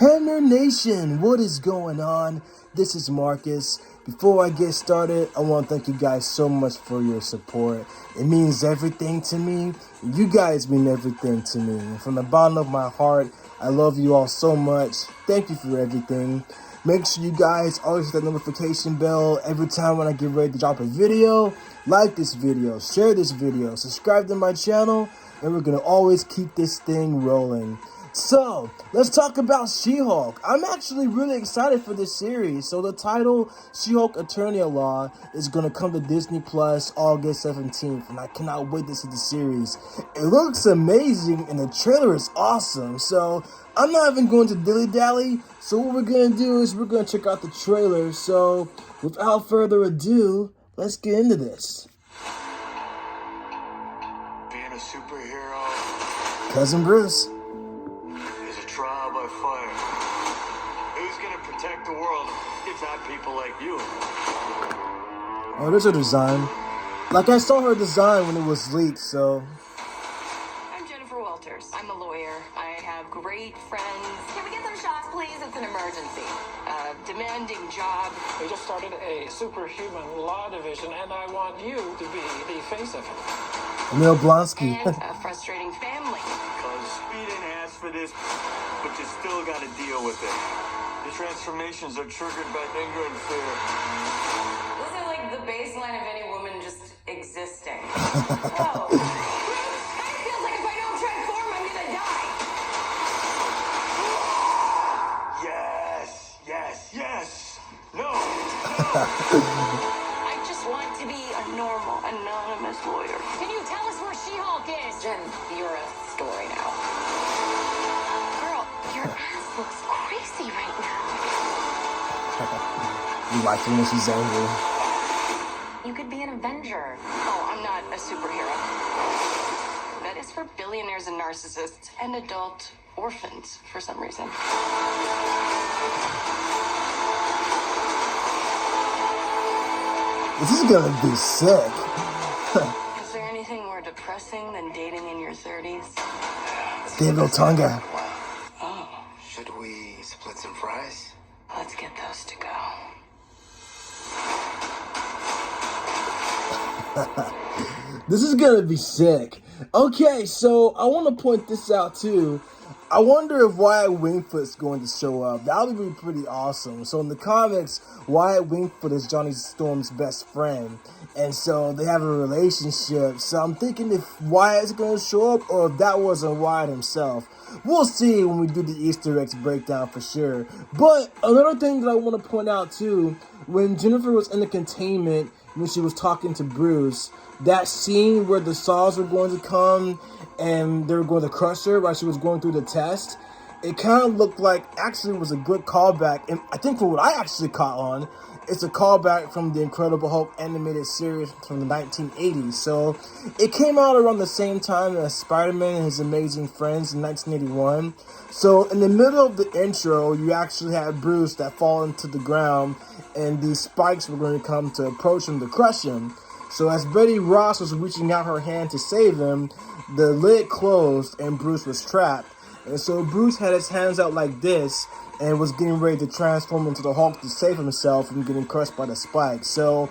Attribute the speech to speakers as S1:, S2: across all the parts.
S1: Hammer Nation, what is going on? This is Marcus. Before I get started, I want to thank you guys so much for your support. It means everything to me. You guys mean everything to me. And from the bottom of my heart, I love you all so much. Thank you for everything. Make sure you guys always hit that notification bell every time when I get ready to drop a video. Like this video, share this video, subscribe to my channel, and we're going to always keep this thing rolling. So, let's talk about She-Hulk. I'm actually really excited for this series. So the title, She-Hulk Attorney Law, is going to come to Disney Plus August 17th. And I cannot wait to see the series. It looks amazing and the trailer is awesome. So, I'm not even going to dilly-dally. So what we're going to do is we're going to check out the trailer. So, without further ado, let's get into this.
S2: Being a superhero.
S1: Cousin Bruce.
S2: Trial by fire. Who's gonna protect the world if not people like you?
S1: Oh, there's her design. Like, I saw her design when it was leaked, so...
S3: I'm Jennifer Walters. I'm a lawyer. I have great friends. Can we get some shots, please? It's an emergency. Demanding job.
S4: We just started a superhuman law division, and I want you to be the face of it.
S1: Emil Blonsky.
S3: And a frustrating family.
S2: Because we didn't ask for this, but you still gotta deal with it. The transformations are triggered by anger and fear.
S3: This is like the baseline of any woman just existing. Whoa. It feels like if I don't transform, I'm gonna die.
S2: Yes, yes, yes. No, no.
S3: I just want to be a normal, anonymous lawyer. Can you tell us where She-Hulk is? Jen, you're a story now. Girl, your ass looks crazy right now.
S1: You like it when she's angry.
S3: You could be an Avenger. Oh, I'm not a superhero. That is for billionaires and narcissists and adult orphans for some reason.
S1: This is gonna be sick.
S3: Is there anything more depressing than dating in your 30s?
S1: David Tonga.
S3: Oh,
S2: Should we split some fries?
S3: let's get those to go.
S1: This is gonna be sick. Okay, so I want to point this out too. I wonder if Wyatt Wingfoot's going to show up. That would be pretty awesome. So in the comics, Wyatt Wingfoot is Johnny Storm's best friend. And so they have a relationship. So I'm thinking if Wyatt's going to show up or if that wasn't Wyatt himself. We'll see when we do the Easter eggs breakdown for sure. But another thing that I want to point out too, when Jennifer was in the containment, when she was talking to Bruce, that scene where the saws were going to come and they were going to crush her while she was going through the test, it kind of looked like actually was a good callback. And I think for what I actually caught on, it's a callback from the Incredible Hulk animated series from the 1980s. So it came out around the same time as Spider-Man and His Amazing Friends in 1981. So in the middle of the intro, you actually had Bruce that fall into the ground and these spikes were going to come to approach him to crush him. So as Betty Ross was reaching out her hand to save him, the lid closed and Bruce was trapped. And so Bruce had his hands out like this and was getting ready to transform into the Hulk to save himself from getting crushed by the spikes. So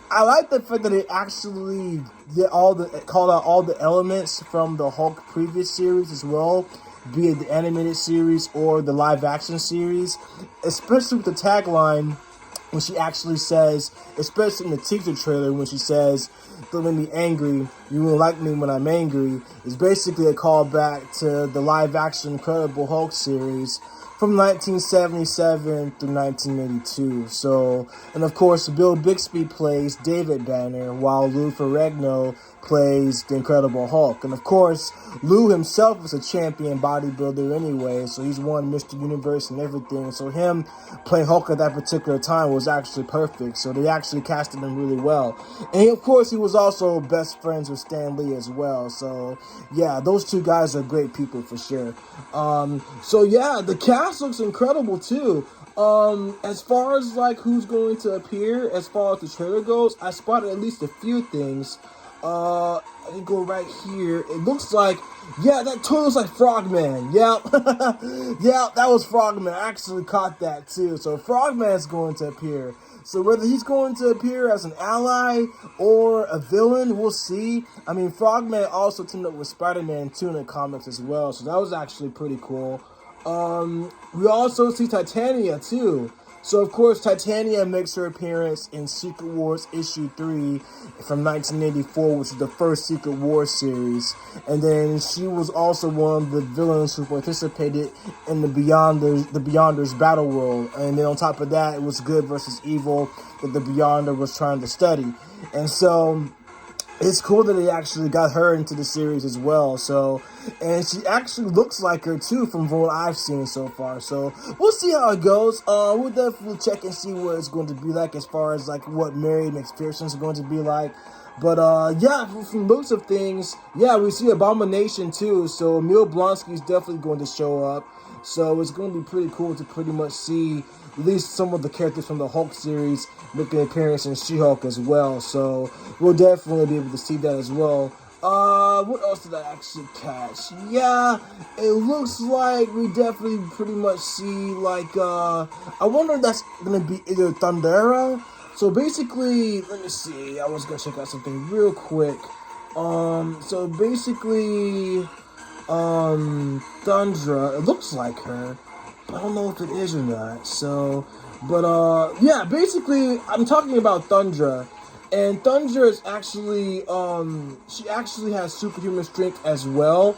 S1: I like the fact that it actually called out all the elements from the Hulk previous series as well, be it the animated series or the live action series, especially with the tagline when she actually says, especially in the teaser trailer, when she says, "Don't make me angry, you won't like me when I'm angry," is basically a callback to the live-action Incredible Hulk series from 1977 through 1982. So, and of course, Bill Bixby plays David Banner, while Lou Ferrigno plays the Incredible Hulk. And of course, Lou himself was a champion bodybuilder anyway, so he's won Mr. Universe and everything. So him playing Hulk at that particular time was actually perfect. So they actually casted him really well. And of course, he was also best friends with Stan Lee as well. So yeah, those two guys are great people for sure. So yeah, the cast looks incredible too. As far as like who's going to appear, as far as the trailer goes, I spotted at least a few things. I can go right here. It looks like Yeah, that totally looks like Frogman. Yep. Yeah, that was Frogman. I actually caught that too. So Frogman's going to appear. So whether he's going to appear as an ally or a villain, we'll see. I mean, Frogman also teamed up with Spider-Man too in the comics as well. So that was actually pretty cool. We also see Titania too. So of course Titania makes her appearance in Secret Wars issue 3 from 1984, which is the first Secret Wars series. And then she was also one of the villains who participated in the Beyonders battle world. And then on top of that, it was good versus evil that the Beyonder was trying to study. And so it's cool that they actually got her into the series as well. So, and she actually looks like her too from what I've seen so far. So we'll see how it goes. We'll definitely check and see what it's going to be like as far as like what Mary McPherrsan is going to be like. But yeah, from looks of things, yeah, we see Abomination too. So Emil Blonsky is definitely going to show up. So it's going to be pretty cool to pretty much see at least some of the characters from the Hulk series making an appearance in She-Hulk as well. So we'll definitely be able to see that as well. What else did I actually catch? Yeah, it looks like we definitely pretty much see like I wonder if that's gonna be either Thundera. So basically, let me see. I was gonna check out something real quick. So basically, Thundra. It looks like her, but I don't know if it is or not. So, but yeah. Basically, I'm talking about Thundra. And Thundra is actually, she actually has superhuman strength as well.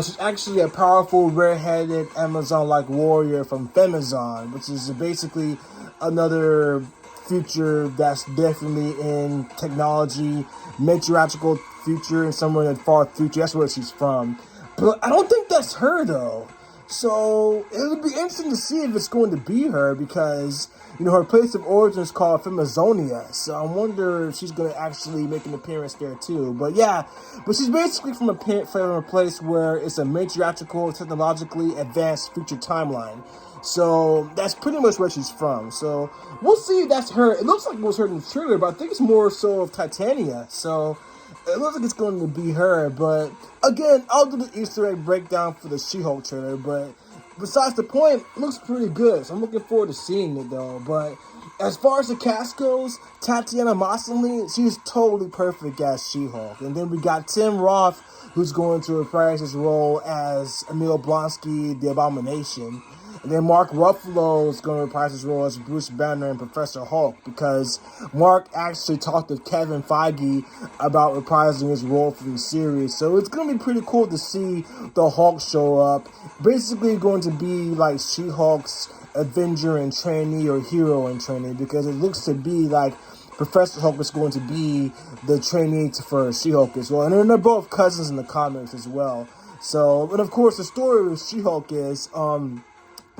S1: She's actually a powerful, red-headed Amazon-like warrior from Femazon, which is basically another future that's definitely in technology, meteorological future, and somewhere in the far future. That's where she's from. But I don't think that's her, though. So it'll be interesting to see if it's going to be her because, you know, her place of origin is called Femazonia. So I wonder if she's going to actually make an appearance there too. But yeah, but she's basically from a place where it's a matriarchal, technologically advanced future timeline. So that's pretty much where she's from. So we'll see if that's her. It looks like it was her in the trailer, but I think it's more so of Titania. So it looks like it's going to be her, but again, I'll do the Easter egg breakdown for the She-Hulk trailer, but besides the point, it looks pretty good, so I'm looking forward to seeing it, though. But as far as the cast goes, Tatiana Maslany, she's totally perfect as She-Hulk. And then we got Tim Roth, who's going to reprise his role as Emil Blonsky, the Abomination. And then Mark Ruffalo is going to reprise his role as Bruce Banner and Professor Hulk because Mark actually talked to Kevin Feige about reprising his role from the series. So it's going to be pretty cool to see the Hulk show up. Basically going to be like She-Hulk's Avenger in training or hero in training because it looks to be like Professor Hulk is going to be the trainee for She-Hulk as well. And then they're both cousins in the comics as well. So, but of course the story of She-Hulk is,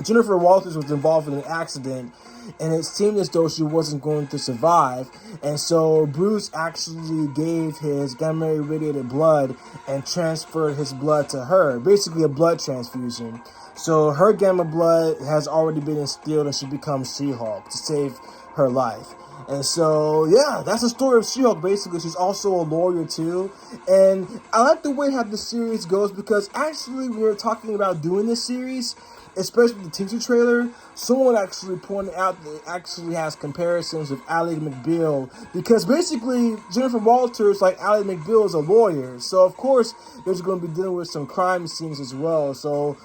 S1: Jennifer Walters was involved in an accident, and it seemed as though she wasn't going to survive. And so Bruce actually gave his gamma-irradiated blood and transferred his blood to her, basically a blood transfusion. So her gamma blood has already been instilled, and she becomes She-Hulk to save her life. And so, yeah, that's the story of She-Hulk, basically. She's also a lawyer, too. And I like the way how the series goes because actually we were talking about doing this series, especially with the teaser trailer, someone actually pointed out that it actually has comparisons with Ally McBeal because basically Jennifer Walters, like Ally McBeal, is a lawyer. So, of course, there's going to be dealing with some crime scenes as well. So,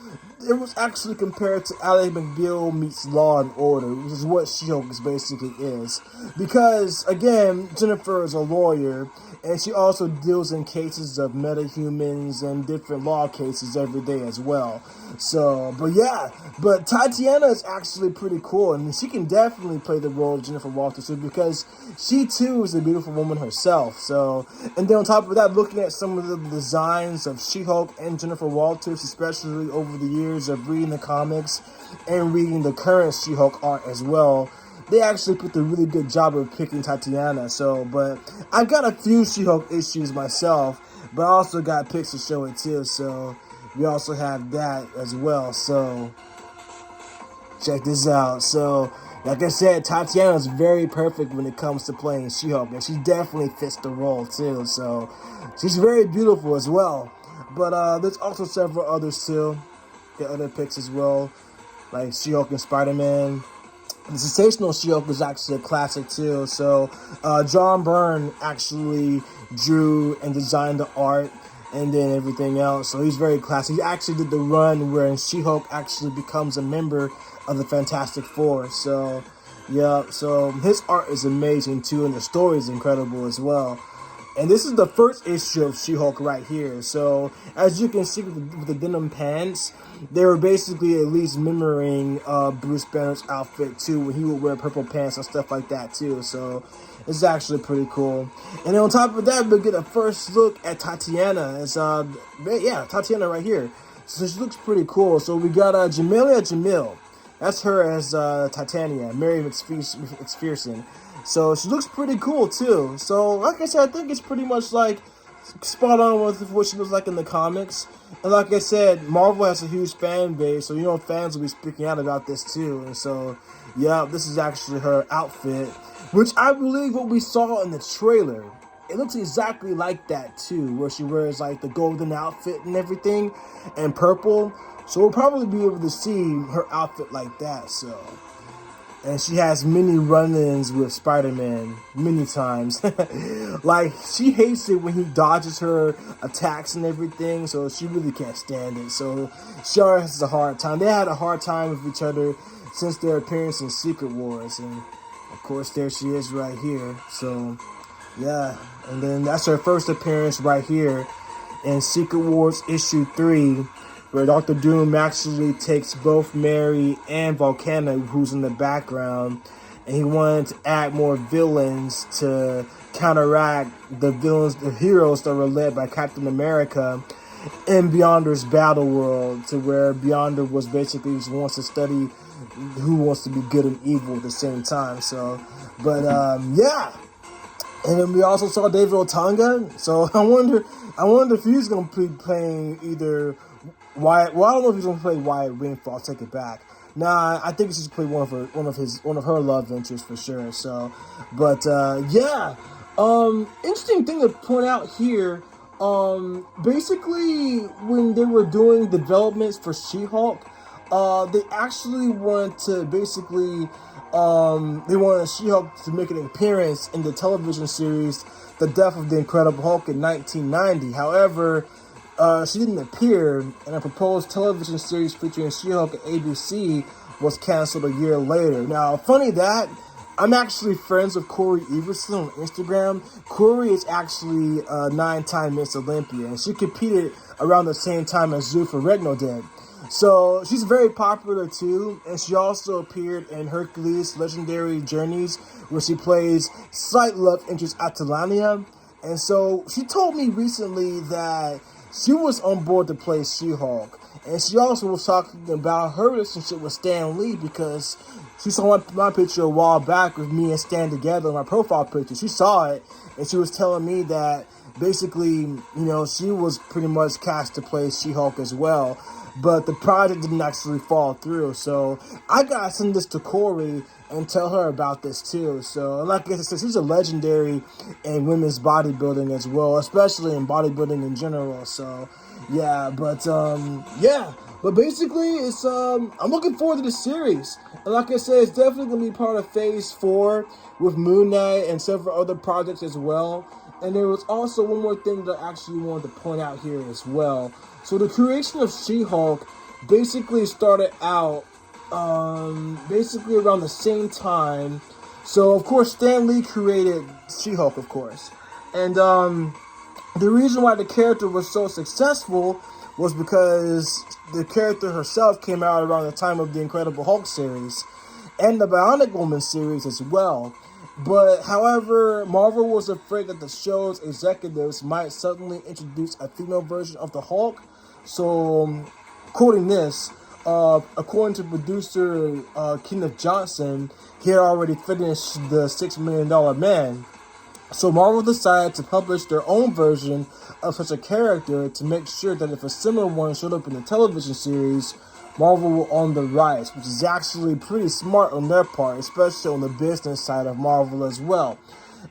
S1: it was actually compared to Ally McBeal meets Law and Order, which is what She-Hulk basically is. Because, again, Jennifer is a lawyer, and she also deals in cases of metahumans and different law cases every day as well. So, but yeah, but Tatiana is actually pretty cool, and she can definitely play the role of Jennifer Walters because she too is a beautiful woman herself. So, and then on top of that, looking at some of the designs of She-Hulk and Jennifer Walters, especially over the years of reading the comics and reading the current She-Hulk art as well, they actually put a really good job of picking Tatiana. So, but I've got a few She-Hulk issues myself, but I also got pics to show it too. So we also have that as well. So check this out. So like I said, Tatiana is very perfect when it comes to playing She-Hulk, and she definitely fits the role too. So she's very beautiful as well. But there's also several others too. Get other picks as well, like She-Hulk and Spider-Man. The Sensational She-Hulk was actually a classic too. So John Byrne actually drew and designed the art and then everything else. So he's very classic. He actually did the run where She-Hulk actually becomes a member of the Fantastic Four. So yeah, so his art is amazing too, and the story is incredible as well. And this is the first issue of She-Hulk right here. So as you can see with the denim pants, they were basically at least mirroring Bruce Banner's outfit too, when he would wear purple pants and stuff like that too. So it's actually pretty cool. And then on top of that, we'll get a first look at Titania. It's Titania right here. So she looks pretty cool. So we got Jamelia Jamil. That's her as Titania, Mary McPherrsan. So she looks pretty cool too. So like I said, I think it's pretty much like spot on with what she looks like in the comics. And like I said, Marvel has a huge fan base, so fans will be speaking out about this too. And so yeah, this is actually her outfit, which I believe what we saw in the trailer. It looks exactly like that too, where she wears like the golden outfit and everything, and purple. So we'll probably be able to see her outfit like that. So. And she has many run-ins with Spider-Man many times. Like, she hates it when he dodges her attacks and everything, so she really can't stand it. So she always has a hard time. They had a hard time with each other since their appearance in Secret Wars. And, of course, there she is right here. So, yeah. And then that's her first appearance right here in Secret Wars issue 3. Where Dr. Doom actually takes both Mary and Volcana, who's in the background, and he wanted to add more villains to counteract the heroes that were led by Captain America in Beyonder's battle world, to where Beyonder was basically just wants to study who wants to be good and evil at the same time. So, yeah. And then we also saw David Otunga. So I wonder if he's going to be playing either Wyatt. Well, I don't know if he's gonna play Wyatt Wingfoot. I'll take it back. Nah, I think he's just play one of her love interests for sure. So, but yeah, interesting thing to point out here. Basically, when they were doing developments for She-Hulk, they actually wanted to basically they wanted She-Hulk to make an appearance in the television series The Death of the Incredible Hulk in 1990. However, she didn't appear, and a proposed television series featuring She-Hulk at ABC was canceled a year later. Now, funny that, I'm actually friends with Corey Everson on Instagram. Corey is actually a 9-time Miss Olympia, and she competed around the same time as Zuffa Regno did. So, she's very popular too, and she also appeared in Hercules Legendary Journeys, where she plays slight love interest Titania. And so, she told me recently that she was on board to play She-Hulk. And she also was talking about her relationship with Stan Lee, because she saw my picture a while back with me and Stan together, my profile picture. She saw it, and she was telling me that basically, she was pretty much cast to play She-Hulk as well. But the project didn't actually fall through. So I gotta send this to Corey and tell her about this too. So, like I said, she's a legendary in women's bodybuilding as well, especially in bodybuilding in general. So, yeah, but basically, it's I'm looking forward to the series. And like I said, it's definitely gonna be part of Phase 4 with Moon Knight and several other projects as well. And there was also one more thing that I actually wanted to point out here as well. So the creation of She-Hulk basically started out basically around the same time. So, of course, Stan Lee created She-Hulk, of course. And the reason why the character was so successful was because the character herself came out around the time of the Incredible Hulk series and the Bionic Woman series as well. But, however, Marvel was afraid that the show's executives might suddenly introduce a female version of the Hulk. So, quoting this, according to producer Kenneth Johnson, he had already finished the $6 Million Man. So Marvel decided to publish their own version of such a character to make sure that if a similar one showed up in the television series, Marvel will own the rights, which is actually pretty smart on their part, especially on the business side of Marvel as well.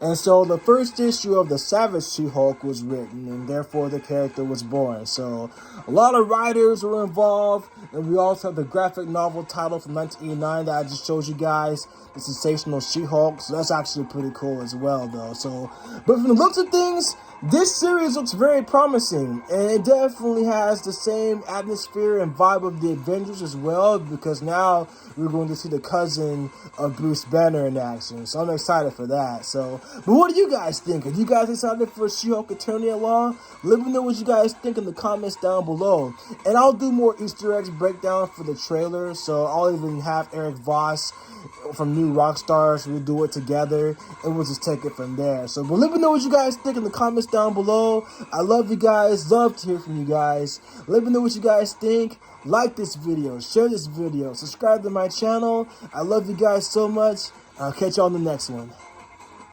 S1: And so the first issue of the Savage She-Hulk was written, and therefore the character was born. So a lot of writers were involved, and we also have the graphic novel title from 1989 that I just showed you guys, The Sensational She-Hulk. So that's actually pretty cool as well, though. So, but from the looks of things, this series looks very promising, and it definitely has the same atmosphere and vibe of the Avengers as well, because now we're going to see the cousin of Bruce Banner in action. So I'm excited for that. So, but what do you guys think? Are you guys excited for She-Hulk Titania Law? Let me know what you guys think in the comments down below. And I'll do more Easter eggs breakdown for the trailer, so I'll even have Eric Voss from New Rockstars. We'll do it together, and we'll just take it from there. So, but let me know what you guys think in the comments down below. I love you guys. Love to hear from you guys. Let me know what you guys think. Like this video, share this video, subscribe to my channel. I love you guys so much. I'll catch you on the next one.